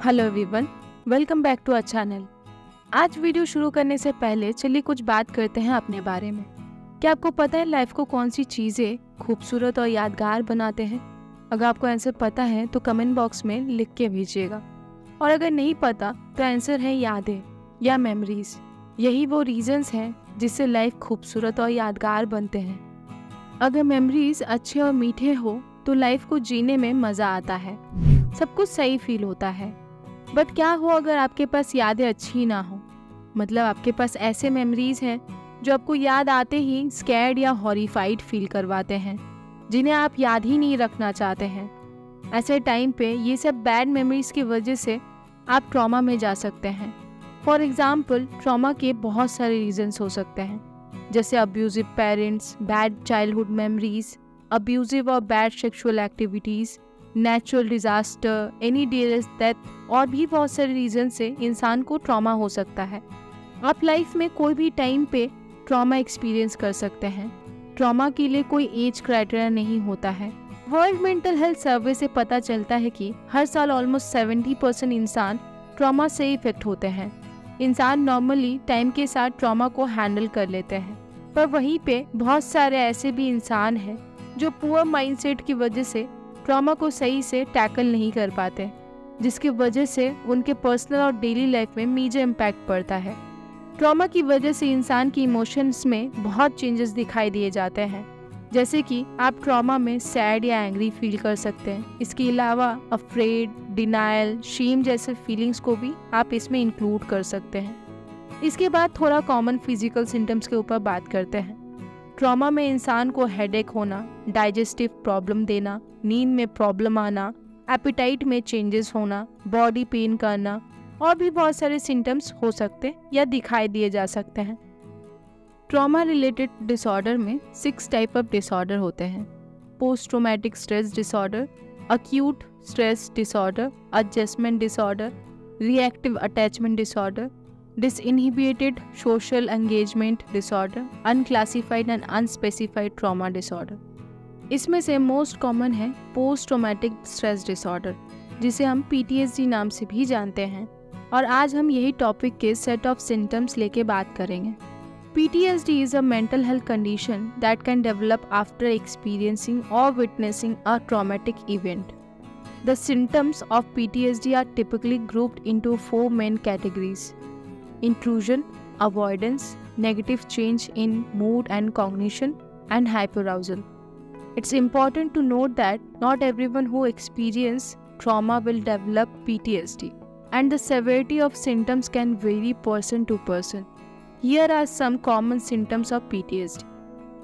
Hello everyone, welcome back to our channel. आज video शुरू करने से पहले चलिए कुछ बात करते हैं अपने बारे में। क्या आपको पता है लाइफ को कौन सी चीज़ें खूबसूरत और यादगार बनाते हैं? अगर आपको आंसर पता है तो कमेंट बॉक्स में लिख के भेजिएगा, और अगर नहीं पता तो आंसर है यादें या मेमोरीज। यही वो रीजंस हैं जिससे लाइफ खूबसूरत और यादगार बनते हैं। अगर मेमोरीज अच्छे और मीठे हो तो लाइफ को जीने में मज़ा आता है, सब कुछ सही फील होता है। बट क्या हो अगर आपके पास यादें अच्छी ना हो, मतलब आपके पास ऐसे मेमोरीज हैं जो आपको याद आते ही स्कैर्ड या हॉरिफाइड फील करवाते हैं, जिन्हें आप याद ही नहीं रखना चाहते हैं। ऐसे टाइम पे ये सब बैड मेमोरीज की वजह से आप ट्रॉमा में जा सकते हैं। फॉर एग्जाम्पल, ट्रॉमा के बहुत सारे रीजंस हो सकते हैं, जैसे abusive parents, bad childhood memories, abusive और bad sexual activities, natural disaster, any dearest death, और भी बहुत सारे रीजन से इंसान को ट्रॉमा हो सकता है। आप लाइफ में कोई भी टाइम पे ट्रॉमा एक्सपीरियंस कर सकते हैं। ट्रॉमा के लिए कोई एज क्राइटेरिया नहीं होता है। वर्ल्ड मेंटल हेल्थ सर्वे से पता चलता है कि हर साल ऑलमोस्ट 70% इंसान ट्रॉमा से इफेक्ट होते हैं। इंसान नॉर्मली टाइम के साथ ट्रॉमा को हैंडल कर लेते हैं, पर वहीं पे बहुत सारे ऐसे भी इंसान हैं जो पुअर माइंडसेट की वजह से ट्रॉमा को सही से टैकल नहीं कर पाते, जिसकी वजह से उनके पर्सनल और डेली लाइफ में मेजर इम्पैक्ट पड़ता है। ट्रॉमा की वजह से इंसान की इमोशंस में बहुत चेंजेस दिखाई दिए जाते हैं, जैसे कि आप ट्रॉमा में सैड या एंग्री फील कर सकते हैं। इसके अलावा अफ्रेड, डिनायल, शेम जैसे फीलिंग्स को भी आप इसमें इंक्लूड कर सकते हैं। इसके बाद थोड़ा कॉमन फिजिकल सिम्टम्स के ऊपर बात करते हैं। ट्रॉमा में इंसान को हेडेक होना, डाइजेस्टिव प्रॉब्लम देना, नींद में प्रॉब्लम आना, एपिटाइट में चेंजेस होना, बॉडी पेन करना, और भी बहुत सारे सिम्टम्स हो सकते या दिखाई दिए जा सकते हैं। ट्रॉमा रिलेटेड डिसऑर्डर में 6 टाइप ऑफ डिसऑर्डर होते हैं। Post traumatic stress disorder, acute stress disorder, adjustment disorder, reactive attachment disorder, disinhibited social engagement disorder, unclassified and unspecified trauma disorder। इसमें से मोस्ट कॉमन है पोस्ट ट्रॉमेटिक स्ट्रेस डिसऑर्डर, जिसे हम PTSD नाम से भी जानते हैं, और आज हम यही टॉपिक के सेट ऑफ सिम्टम्स लेके बात करेंगे। PTSD is a mental health condition that can develop after experiencing or witnessing a traumatic event. The symptoms of PTSD are typically grouped into 4 main categories: intrusion, avoidance, negative change in mood and cognition, and hyperarousal. It's important to note that not everyone who experiences trauma will develop PTSD, and the severity of symptoms can vary person to person. Here are some common symptoms of PTSD.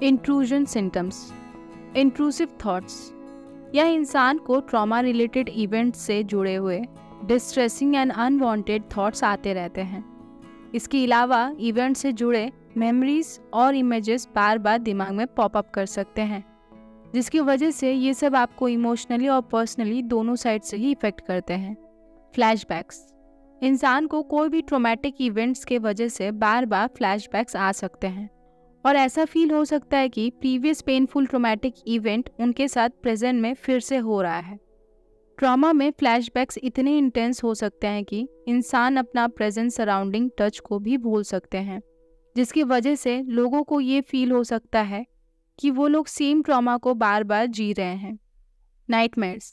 Intrusion symptoms. Intrusive thoughts. यह इंसान को trauma related event से जुड़े हुए distressing and unwanted thoughts आते रहते हैं। इसके अलावा इवेंट से जुड़े मेमोरीज और इमेजेस बार बार दिमाग में पॉपअप कर सकते हैं, जिसकी वजह से ये सब आपको इमोशनली और पर्सनली दोनों साइड से ही इफेक्ट करते हैं। फ्लैशबैक्स। इंसान को कोई भी ट्रॉमेटिक इवेंट्स के वजह से बार बार फ्लैशबैक्स आ सकते हैं, और ऐसा फील हो सकता है कि प्रीवियस पेनफुल ट्रॉमेटिक इवेंट उनके साथ प्रेजेंट में फिर से हो रहा है। ट्रॉमा में फ्लैशबैक्स इतने इंटेंस हो सकते हैं कि इंसान अपना प्रेजेंट सराउंडिंग टच को भी भूल सकते हैं, जिसकी वजह से लोगों को ये फील हो सकता है कि वो लोग सेम ट्रॉमा को बार बार जी रहे हैं। नाइटमेयर्स।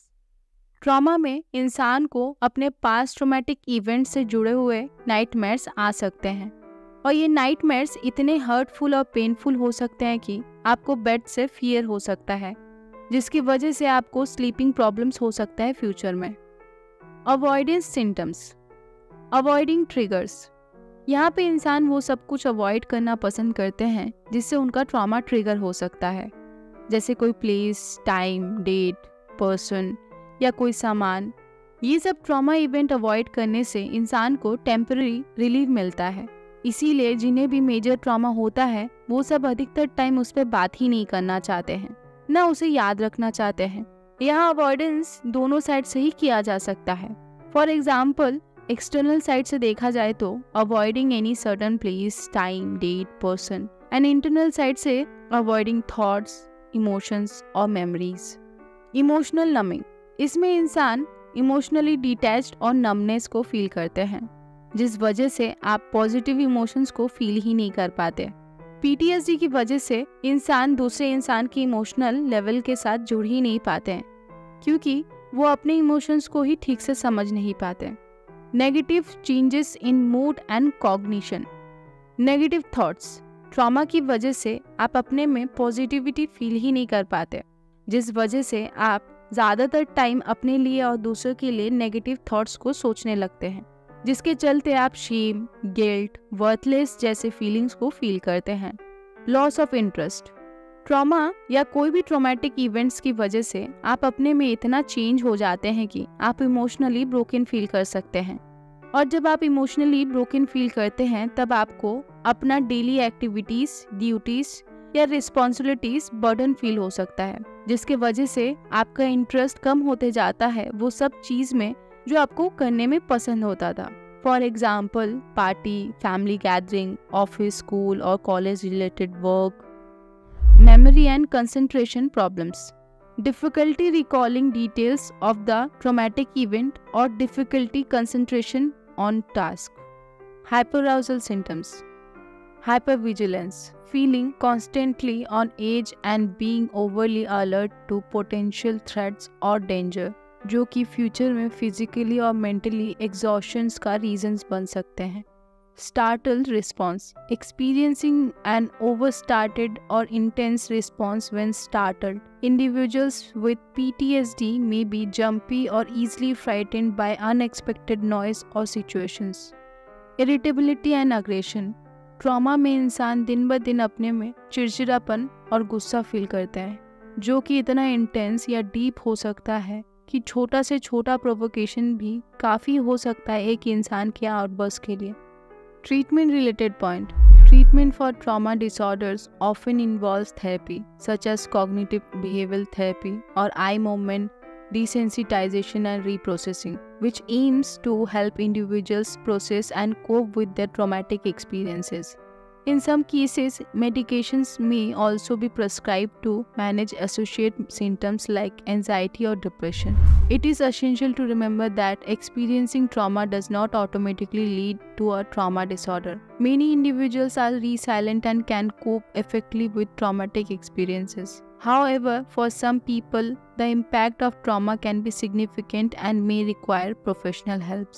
ट्रॉमा में इंसान को अपने पास्ट ट्रॉमेटिक इवेंट से जुड़े हुए नाइटमेयर्स आ सकते हैं, और ये नाइटमेयर्स इतने हर्टफुल और पेनफुल हो सकते हैं कि आपको बेड से फियर हो सकता है, जिसकी वजह से आपको स्लीपिंग प्रॉब्लम्स हो सकता है फ्यूचर में। Avoidance symptoms. Avoiding triggers. यहाँ पे इंसान वो सब कुछ अवॉइड करना पसंद करते हैं जिससे उनका ट्रॉमा ट्रिगर हो सकता है, जैसे कोई प्लेस, टाइम, डेट, पर्सन या कोई सामान। ये सब ट्रॉमा इवेंट अवॉइड करने से इंसान को टेम्पररी रिलीफ मिलता है। इसीलिए जिन्हें भी मेजर ट्रॉमा होता है वो सब अधिकतर टाइम उस पर बात ही नहीं करना चाहते हैं, ना उसे याद रखना चाहते हैं। यहाँ अवॉइडेंस दोनों साइड से ही किया जा सकता है। फॉर एग्जाम्पल, एक्सटर्नल साइड से देखा जाए तो avoiding any certain place, time, date, person, and internal side से अवॉइडिंग थॉट्स, इमोशंस और मेमोरीज। Emotional numbing. इसमें इंसान इमोशनली डिटैच्ड और नमनेस को फील करते हैं, जिस वजह से आप पॉजिटिव इमोशंस को फील ही नहीं कर पाते। पीटीएसडी की वजह से इंसान दूसरे इंसान के इमोशनल लेवल के साथ जुड़ ही नहीं पाते हैं, क्योंकि वो अपने इमोशंस को ही ठीक से समझ नहीं पाते। Negative changes in mood and cognition. Negative thoughts. Trauma की वजह से आप अपने में पॉजिटिविटी फील ही नहीं कर पाते, जिस वजह से आप ज़्यादातर टाइम अपने लिए और दूसरों के लिए नेगेटिव थॉट्स को सोचने लगते हैं, जिसके चलते आप शेम, गिल्ट, वर्थलेस जैसे फीलिंग्स को फील करते हैं। Loss of interest. ट्रॉमा या कोई भी ट्रॉमेटिक इवेंट्स की वजह से आप अपने में इतना चेंज हो जाते हैं कि आप इमोशनली ब्रोकन फील कर सकते हैं। और जब आप इमोशनली ब्रोकन फील करते हैं तब आपको अपना डेली एक्टिविटीज, ड्यूटीज या रिस्पॉन्सिबिलिटीज बर्डन फील हो सकता है, जिसके वजह से आपका इंटरेस्ट कम होते जाता है वो सब चीज में जो आपको करने में पसंद होता था। For example party, family gathering, office, school और college related work. Memory and concentration problems. Difficulty recalling details of the traumatic event or difficulty concentration on task. Hyperarousal symptoms. Hypervigilance. Feeling constantly on edge and being overly alert to potential threats or danger, जो कि future में physically और mentally एग्जॉशंस का reasons बन सकते हैं। Startled response. Experiencing an overstarted or intense response when startled. Individuals with PTSD may be jumpy or easily frightened by unexpected noise or situations. Irritability and aggression. Trauma में इंसान दिन ब दिन अपने में चिड़चिड़ापन और गुस्सा फील करता है, जो कि इतना इंटेंस या डीप हो सकता है कि छोटा से छोटा प्रोवोकेशन भी काफ़ी हो सकता है एक इंसान के आउटबर्स्ट के लिए। Treatment related point. Treatment for trauma disorders often involves therapy such as cognitive behavioral therapy or eye movement desensitization and reprocessing, which aims to help individuals process and cope with their traumatic experiences. In some cases, medications may also be prescribed to manage associated symptoms like anxiety or depression. It is essential to remember that experiencing trauma does not automatically lead to a trauma disorder. Many individuals are resilient and can cope effectively with traumatic experiences. However, for some people, the impact of trauma can be significant and may require professional help.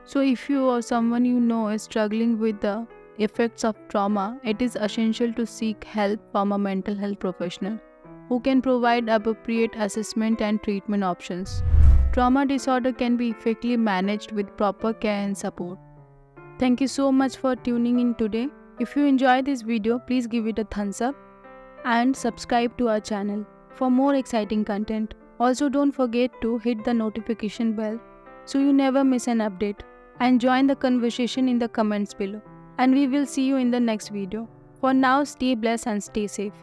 So if you or someone you know is struggling with the effects of trauma, it is essential to seek help from a mental health professional who can provide appropriate assessment and treatment options. Trauma disorder can be effectively managed with proper care and support. Thank you so much for tuning in today. If you enjoyed this video, please give it a thumbs up and subscribe to our channel for more exciting content. Also, don't forget to hit the notification bell so you never miss an update, and join the conversation in the comments below. And we will see you in the next video. For now, stay blessed and stay safe.